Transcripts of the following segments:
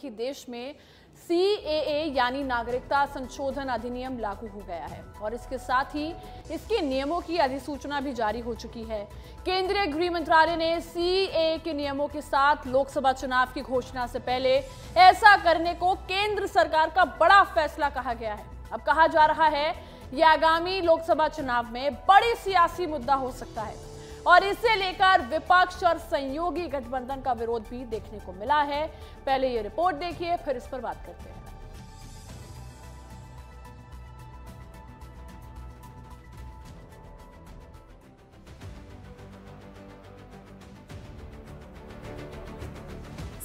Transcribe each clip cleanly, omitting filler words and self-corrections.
कि देश में CAA यानी नागरिकता संशोधन अधिनियम लागू हो गया है और इसके साथ ही इसके नियमों की अधिसूचना भी जारी हो चुकी है। केंद्रीय गृह मंत्रालय ने CAA के नियमों के साथ लोकसभा चुनाव की घोषणा से पहले ऐसा करने को केंद्र सरकार का बड़ा फैसला कहा गया है। अब कहा जा रहा है यह आगामी लोकसभा चुनाव में बड़ी सियासी मुद्दा हो सकता है और इसे लेकर विपक्ष और सहयोगी गठबंधन का विरोध भी देखने को मिला है। पहले ये रिपोर्ट देखिए, फिर इस पर बात करते हैं।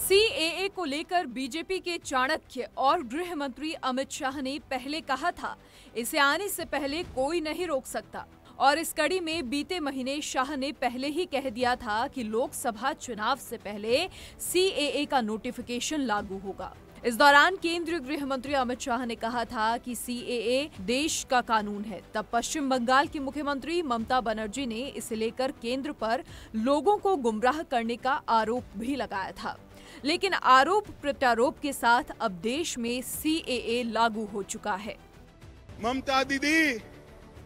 CAA को लेकर बीजेपी के चाणक्य और गृह मंत्री अमित शाह ने पहले कहा था इसे आने से पहले कोई नहीं रोक सकता, और इस कड़ी में बीते महीने शाह ने पहले ही कह दिया था कि लोकसभा चुनाव से पहले CAA का नोटिफिकेशन लागू होगा। इस दौरान केंद्रीय गृह मंत्री अमित शाह ने कहा था कि CAA देश का कानून है। तब पश्चिम बंगाल की मुख्यमंत्री ममता बनर्जी ने इसे लेकर केंद्र पर लोगों को गुमराह करने का आरोप भी लगाया था, लेकिन आरोप प्रत्यारोप के साथ अब देश में CAA लागू हो चुका है। ममता दीदी,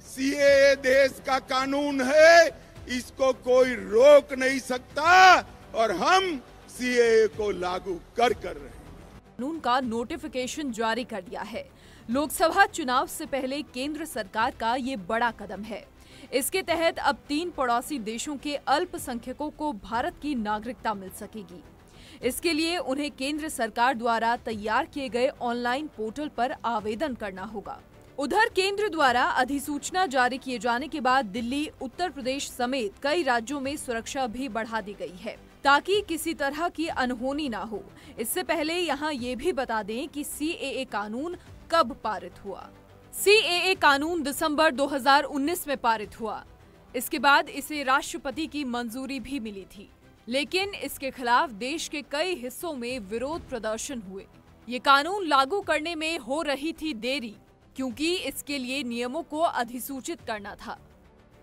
CAA देश का कानून है, इसको कोई रोक नहीं सकता और हम CAA को लागू कर रहे हैं। कानून का नोटिफिकेशन जारी कर दिया है। लोकसभा चुनाव से पहले केंद्र सरकार का ये बड़ा कदम है। इसके तहत अब 3 पड़ोसी देशों के अल्पसंख्यकों को भारत की नागरिकता मिल सकेगी। इसके लिए उन्हें केंद्र सरकार द्वारा तैयार किए गए ऑनलाइन पोर्टल पर आवेदन करना होगा। उधर केंद्र द्वारा अधिसूचना जारी किए जाने के बाद दिल्ली, उत्तर प्रदेश समेत कई राज्यों में सुरक्षा भी बढ़ा दी गई है ताकि किसी तरह की अनहोनी ना हो। इससे पहले यहाँ ये भी बता दें कि CAA कानून कब पारित हुआ। CAA कानून दिसंबर 2019 में पारित हुआ। इसके बाद इसे राष्ट्रपति की मंजूरी भी मिली थी, लेकिन इसके खिलाफ देश के कई हिस्सों में विरोध प्रदर्शन हुए। ये कानून लागू करने में हो रही थी देरी, क्योंकि इसके लिए नियमों को अधिसूचित करना था।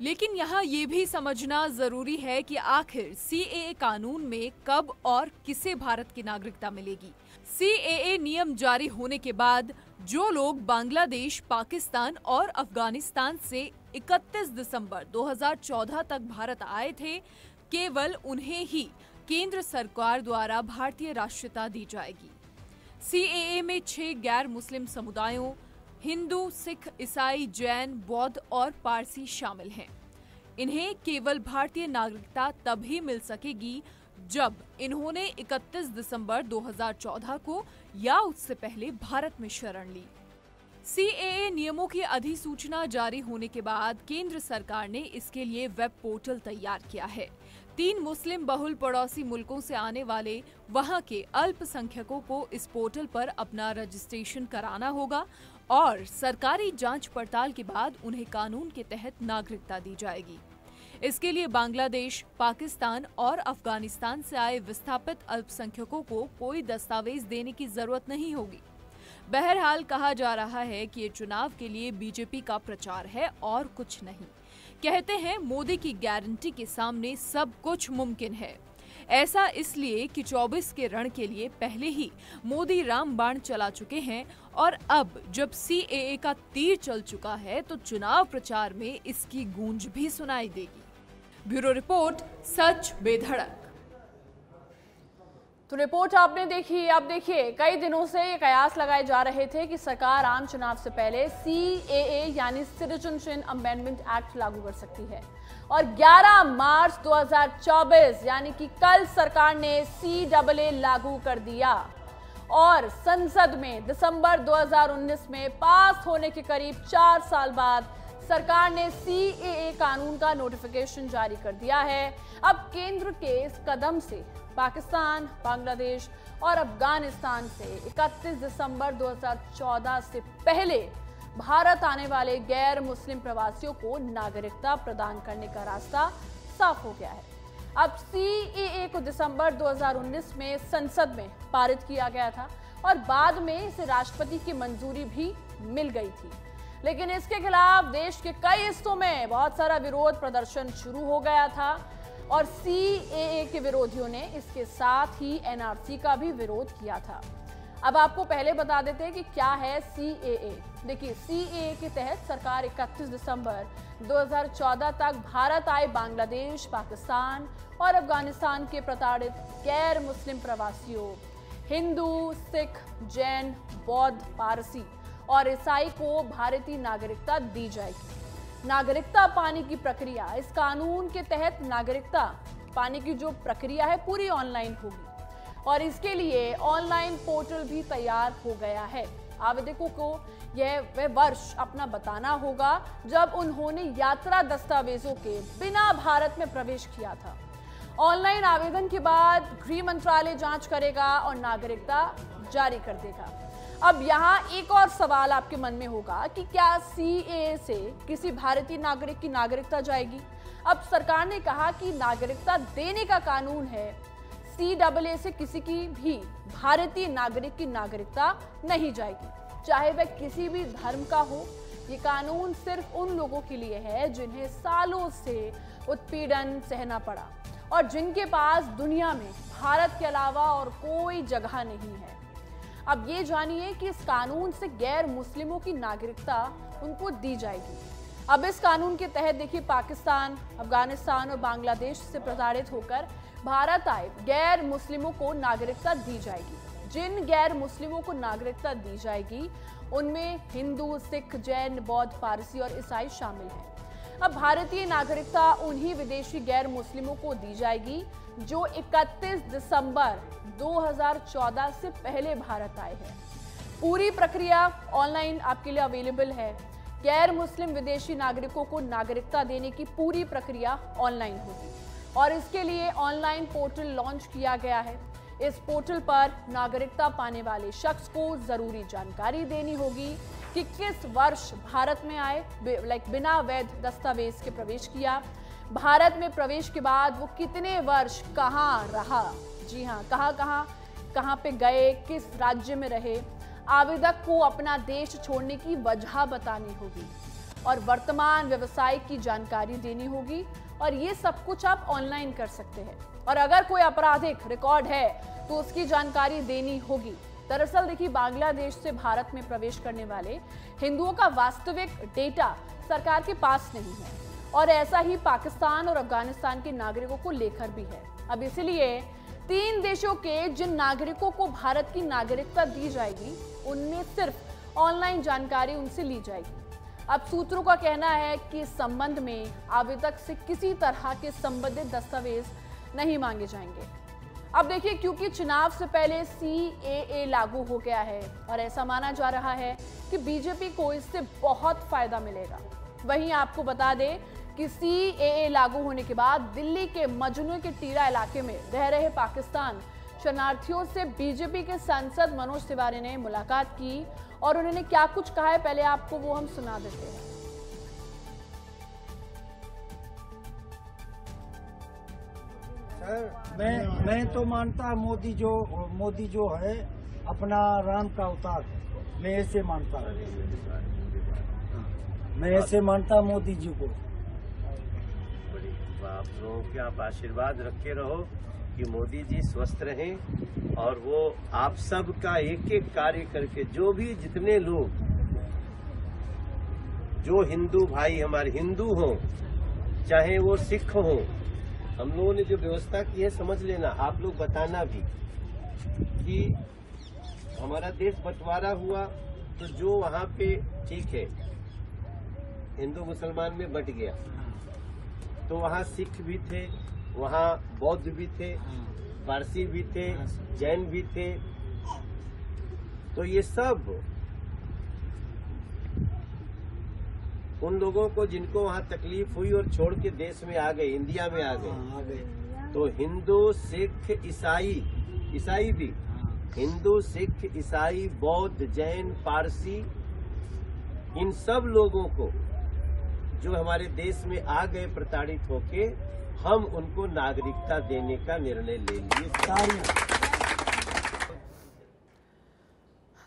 लेकिन यहाँ ये भी समझना जरूरी है कि आखिर CAA कानून में कब और किसे भारत की नागरिकता मिलेगी। CAA नियम जारी होने के बाद जो लोग बांग्लादेश, पाकिस्तान और अफगानिस्तान से 31 दिसंबर 2014 तक भारत आए थे, केवल उन्हें ही केंद्र सरकार द्वारा भारतीय राष्ट्रीयता दी जाएगी। CAA में 6 गैर मुस्लिम समुदायों हिंदू, सिख, ईसाई, जैन, बौद्ध और पारसी शामिल हैं। इन्हें केवल भारतीय नागरिकता तभी मिल सकेगी जब इन्होंने 31 दिसंबर 2014 को या उससे पहले भारत में शरण ली। CAA नियमों की अधिसूचना जारी होने के बाद केंद्र सरकार ने इसके लिए वेब पोर्टल तैयार किया है। 3 मुस्लिम बहुल पड़ोसी मुल्कों से आने वाले वहां के अल्पसंख्यकों को इस पोर्टल पर अपना रजिस्ट्रेशन कराना होगा और सरकारी जांच पड़ताल के बाद उन्हें कानून के तहत नागरिकता दी जाएगी। इसके लिए बांग्लादेश, पाकिस्तान और अफगानिस्तान से आए विस्थापित अल्पसंख्यकों को कोई दस्तावेज देने की जरूरत नहीं होगी। बहरहाल कहा जा रहा है कि ये चुनाव के लिए बीजेपी का प्रचार है और कुछ नहीं। कहते हैं मोदी की गारंटी के सामने सब कुछ मुमकिन है। ऐसा इसलिए कि 24 के रण के लिए पहले ही मोदी रामबाण चला चुके हैं और अब जब CAA का तीर चल चुका है तो चुनाव प्रचार में इसकी गूंज भी सुनाई देगी। ब्यूरो रिपोर्ट, सच बेधड़क। तो रिपोर्ट आपने देखी। अब देखिए, कई दिनों से ये कयास लगाए जा रहे थे कि सरकार आम चुनाव से पहले CAA यानी सिटीजनशिप अमेंडमेंट एक्ट लागू कर सकती है और 11 मार्च 2024 यानी कि कल सरकार ने CAA लागू कर दिया और संसद में दिसंबर 2019 में पास होने के करीब 4 साल बाद सरकार ने CAA कानून का नोटिफिकेशन जारी कर दिया है। अब केंद्र के इस कदम से पाकिस्तान, बांग्लादेश और अफगानिस्तान से 31 दिसंबर 2014 से पहले भारत आने वाले गैर मुस्लिम प्रवासियों को नागरिकता प्रदान करने का रास्ता साफ हो गया है। अब CAA को दिसंबर 2019 में संसद में पारित किया गया था और बाद में इसे राष्ट्रपति की मंजूरी भी मिल गई थी, लेकिन इसके खिलाफ देश के कई हिस्सों में बहुत सारा विरोध प्रदर्शन शुरू हो गया था और CAA के विरोधियों ने इसके साथ ही NRC का भी विरोध किया था। अब आपको पहले बता देते हैं कि क्या है CAA। देखिए, CAA के तहत सरकार 31 दिसंबर 2014 तक भारत आए बांग्लादेश, पाकिस्तान और अफगानिस्तान के प्रताड़ित गैर मुस्लिम प्रवासियों, हिंदू, सिख, जैन, बौद्ध, पारसी और ईसाई को भारतीय नागरिकता दी जाएगी। नागरिकता पाने की प्रक्रिया, इस कानून के तहत नागरिकता पाने की जो प्रक्रिया है पूरी ऑनलाइन होगी और इसके लिए ऑनलाइन पोर्टल भी तैयार हो गया है। आवेदकों को वह वर्ष अपना बताना होगा जब उन्होंने यात्रा दस्तावेजों के बिना भारत में प्रवेश किया था। ऑनलाइन आवेदन के बाद गृह मंत्रालय जांच करेगा और नागरिकता जारी कर देगा। अब यहाँ एक और सवाल आपके मन में होगा कि क्या CAA से किसी भारतीय नागरिक की नागरिकता जाएगी? अब सरकार ने कहा कि नागरिकता देने का कानून है, CAA से किसी की भी भारतीय नागरिक की नागरिकता नहीं जाएगी, चाहे वह किसी भी धर्म का हो। ये कानून सिर्फ उन लोगों के लिए है जिन्हें सालों से उत्पीड़न सहना पड़ा और जिनके पास दुनिया में भारत के अलावा और कोई जगह नहीं है। अब ये जानिए कि इस कानून से गैर मुस्लिमों की नागरिकता उनको दी जाएगी। अब इस कानून के तहत देखिए, पाकिस्तान, अफगानिस्तान और बांग्लादेश से प्रताड़ित होकर भारत आए गैर मुस्लिमों को नागरिकता दी जाएगी। जिन गैर मुस्लिमों को नागरिकता दी जाएगी उनमें हिंदू, सिख, जैन, बौद्ध, पारसी और ईसाई शामिल हैं। अब भारतीय नागरिकता उन्हीं विदेशी गैर मुस्लिमों को दी जाएगी जो 31 दिसंबर 2014 से पहले भारत आए हैं। पूरी प्रक्रिया ऑनलाइन आपके लिए अवेलेबल है। गैर मुस्लिम विदेशी नागरिकों को नागरिकता देने की पूरी प्रक्रिया ऑनलाइन होगी और इसके लिए ऑनलाइन पोर्टल लॉन्च किया गया है। इस पोर्टल पर नागरिकता पाने वाले शख्स को जरूरी जानकारी देनी होगी कि किस वर्ष भारत में आए, बिना वैध दस्तावेज के प्रवेश किया, भारत में प्रवेश के बाद वो कितने वर्ष कहाँ रहा, जी हाँ, कहाँ पे गए, किस राज्य में रहे। आवेदक को अपना देश छोड़ने की वजह बतानी होगी और वर्तमान व्यवसाय की जानकारी देनी होगी और ये सब कुछ आप ऑनलाइन कर सकते हैं। और अगर कोई आपराधिक रिकॉर्ड है तो उसकी जानकारी देनी होगी। दरअसल देखिए, बांग्लादेश से भारत में प्रवेश करने वाले हिंदुओं का वास्तविक डेटा सरकार के पास नहीं है और ऐसा ही पाकिस्तान और अफगानिस्तान के नागरिकों को लेकर भी है। अब इसलिए 3 देशों के जिन नागरिकों को भारत की नागरिकता दी जाएगी उनमें सिर्फ ऑनलाइन जानकारी उनसे ली जाएगी। अब सूत्रों का कहना है कि इस संबंध में आवेदक से किसी तरह के संबंधित दस्तावेज नहीं मांगे जाएंगे। अब देखिए, क्योंकि चुनाव से पहले CAA लागू हो गया है और ऐसा माना जा रहा है कि बीजेपी को इससे बहुत फायदा मिलेगा। वहीं आपको बता दें कि CAA लागू होने के बाद दिल्ली के मजनू के टीरा इलाके में रह रहे पाकिस्तान शरणार्थियों से बीजेपी के सांसद मनोज तिवारी ने मुलाकात की और उन्होंने क्या कुछ कहा है, पहले आपको वो हम सुना देते हैं। सर, मैं तो मानता मोदी जो है अपना राम का अवतार, मैं ऐसे मानता हूँ। मैं ऐसे मानता मोदी जी को। आप लोगों के आप आशीर्वाद रखे रहो कि मोदी जी स्वस्थ रहें और वो आप सब का एक एक कार्य करके, जो भी जितने लोग जो हिंदू भाई हमारे हिंदू हों चाहे वो सिख हों, हम लोगों ने जो व्यवस्था की है समझ लेना, आप लोग बताना भी कि हमारा देश बंटवारा हुआ तो जो वहाँ पे ठीक है हिंदू मुसलमान में बंट गया, तो वहाँ सिख भी थे, वहाँ बौद्ध भी थे, पारसी भी थे, जैन भी थे। तो ये सब उन लोगों को जिनको वहाँ तकलीफ हुई और छोड़ के देश में आ गए, इंडिया में आ गए। तो हिंदू, सिख, ईसाई भी, हिंदू, सिख, ईसाई, बौद्ध, जैन, पारसी, इन सब लोगों को जो हमारे देश में आ गए प्रताड़ित होके, हम उनको नागरिकता देने का निर्णय ले लिए।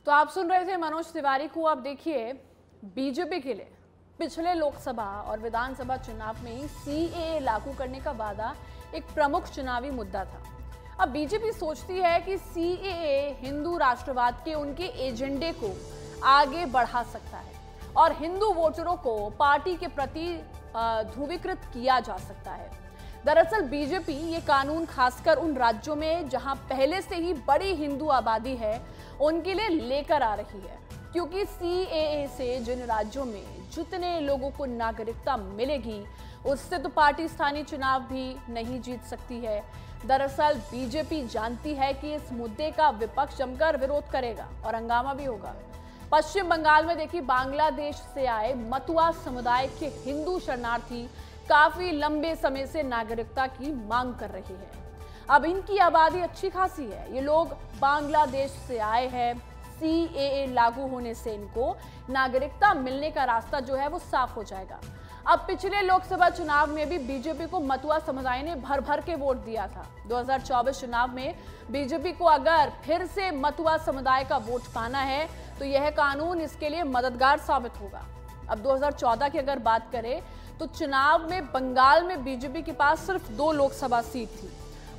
तो आप सुन रहे थे मनोज तिवारी को। अब देखिए, बीजेपी के लिए पिछले लोकसभा और विधानसभा चुनाव में ही CAA लागू करने का वादा एक प्रमुख चुनावी मुद्दा था। अब बीजेपी सोचती है कि सीएए हिंदू राष्ट्रवाद के उनके एजेंडे को आगे बढ़ा सकता है और हिंदू वोटरों को पार्टी के प्रति ध्रुवीकृत किया जा सकता है। दरअसल बीजेपी ये कानून खासकर उन राज्यों में जहां पहले से ही बड़ी हिंदू आबादी है उनके लिए लेकर आ रही है, क्योंकि सीएए से जिन राज्यों में जितने लोगों को नागरिकता मिलेगी उससे तो पार्टी स्थानीय चुनाव भी नहीं जीत सकती है। दरअसल बीजेपी जानती है कि इस मुद्दे का विपक्ष जमकर विरोध करेगा और हंगामा भी होगा। पश्चिम बंगाल में देखिए, बांग्लादेश से आए मतुआ समुदाय के हिंदू शरणार्थी काफी लंबे समय से नागरिकता की मांग कर रहे हैं। अब इनकी आबादी अच्छी खासी है, ये लोग बांग्लादेश से आए हैं। सीएए लागू होने से इनको नागरिकता मिलने का रास्ता जो है वो साफ हो जाएगा। अब पिछले लोकसभा चुनाव में भी बीजेपी को मतुआ समुदाय ने भर भर के वोट दिया था। 2024 चुनाव में बीजेपी को अगर फिर से मतुआ समुदाय का वोट पाना है तो यह कानून इसके लिए मददगार साबित होगा। अब 2014 की अगर बात करें तो चुनाव में बंगाल में बीजेपी के पास सिर्फ 2 लोकसभा सीट थी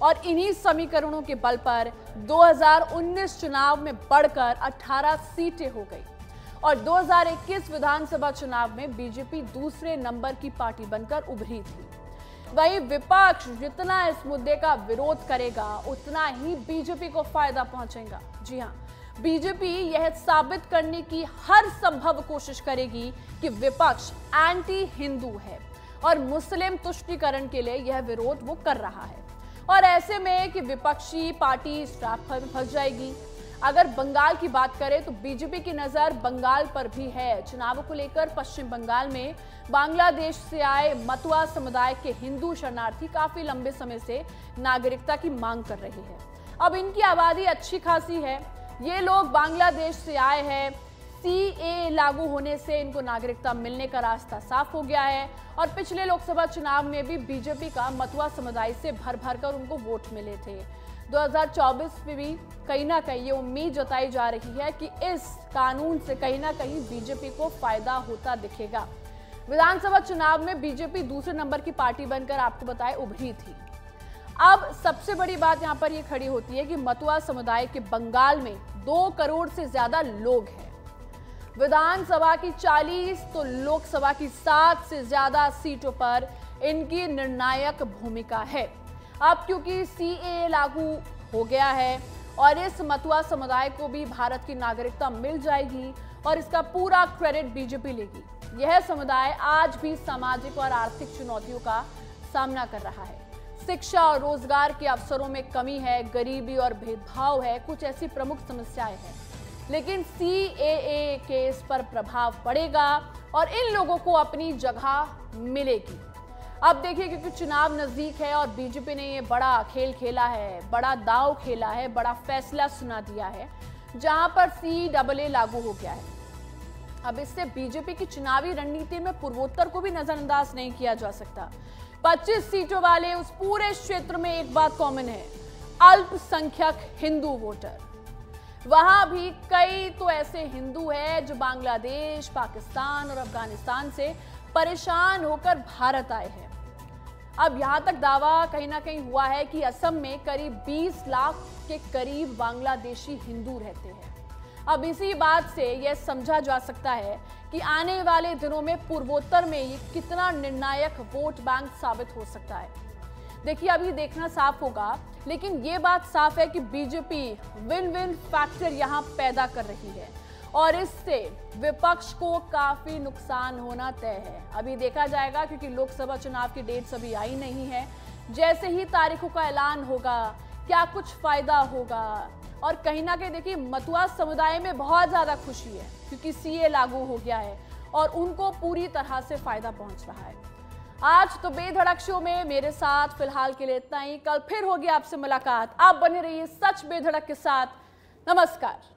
और इन्हीं समीकरणों के बल पर 2019 चुनाव में बढ़कर 18 सीटें हो गई और 2021 विधानसभा चुनाव में बीजेपी दूसरे नंबर की पार्टी बनकर उभरी थी। वहीं विपक्ष जितना इस मुद्दे का विरोध करेगा उतना ही बीजेपी को फायदा पहुंचेगा। जी हां, बीजेपी यह साबित करने की हर संभव कोशिश करेगी कि विपक्ष एंटी हिंदू है और मुस्लिम तुष्टीकरण के लिए यह विरोध वो कर रहा है और ऐसे में कि विपक्षी पार्टी इस ट्रैप पर फंस जाएगी। अगर बंगाल की बात करें तो बीजेपी की नजर बंगाल पर भी है। चुनावों को लेकर पश्चिम बंगाल में बांग्लादेश से आए मतुआ समुदाय के हिंदू शरणार्थी काफी लंबे समय से नागरिकता की मांग कर रहे हैं। अब इनकी आबादी अच्छी खासी है, ये लोग बांग्लादेश से आए हैं। सीएए लागू होने से इनको नागरिकता मिलने का रास्ता साफ हो गया है और पिछले लोकसभा चुनाव में भी बीजेपी का मतुआ समुदाय से भर भर कर उनको वोट मिले थे। 2024 में भी कहीं ना कहीं ये उम्मीद जताई जा रही है कि इस कानून से कहीं ना कहीं बीजेपी को फायदा होता दिखेगा। विधानसभा चुनाव में बीजेपी दूसरे नंबर की पार्टी बनकर आपको बताए उभरी थी। अब सबसे बड़ी बात यहाँ पर ये खड़ी होती है कि मतुआ समुदाय के बंगाल में 2 करोड़ से ज्यादा लोग हैं। विधानसभा की 40 तो लोकसभा की 7 से ज्यादा सीटों पर इनकी निर्णायक भूमिका है। अब क्योंकि सीएए लागू हो गया है और इस मतुआ समुदाय को भी भारत की नागरिकता मिल जाएगी और इसका पूरा क्रेडिट बीजेपी लेगी। यह समुदाय आज भी सामाजिक और आर्थिक चुनौतियों का सामना कर रहा है। शिक्षा और रोजगार के अवसरों में कमी है, गरीबी और भेदभाव है, कुछ ऐसी प्रमुख समस्याएं हैं। लेकिन सीएए के इस पर प्रभाव पड़ेगा और इन लोगों को अपनी जगह मिलेगी। अब देखिए, क्योंकि चुनाव नजदीक है और बीजेपी ने ये बड़ा खेल खेला है, बड़ा दांव खेला है, बड़ा फैसला सुना दिया है, जहां पर सीएए लागू हो गया है। अब इससे बीजेपी की चुनावी रणनीति में पूर्वोत्तर को भी नजरअंदाज नहीं किया जा सकता। 25 सीटों वाले उस पूरे क्षेत्र में एक बात कॉमन है, अल्पसंख्यक हिंदू वोटर। वहां भी कई तो ऐसे हिंदू हैं जो बांग्लादेश, पाकिस्तान और अफगानिस्तान से परेशान होकर भारत आए हैं। अब यहां तक दावा कहीं ना कहीं हुआ है कि असम में करीब 20 लाख के करीब बांग्लादेशी हिंदू रहते हैं। अब इसी बात से यह समझा जा सकता है कि आने वाले दिनों में पूर्वोत्तर में ये कितना निर्णायक वोट बैंक साबित हो सकता है। देखिए, अभी देखना साफ होगा, लेकिन ये बात साफ है कि बीजेपी विन विन फैक्टर यहां पैदा कर रही है और इससे विपक्ष को काफी नुकसान होना तय है। अभी देखा जाएगा, क्योंकि लोकसभा चुनाव की डेट्स अभी आई नहीं है। जैसे ही तारीखों का ऐलान होगा, क्या कुछ फायदा होगा। और कहीं ना कहीं देखिए, मतुआ समुदाय में बहुत ज्यादा खुशी है क्योंकि सीए लागू हो गया है और उनको पूरी तरह से फायदा पहुंच रहा है। आज तो बेधड़क शो में मेरे साथ फिलहाल के लिए इतना ही। कल फिर होगी आपसे मुलाकात। आप बने रहिए सच बेधड़क के साथ। नमस्कार।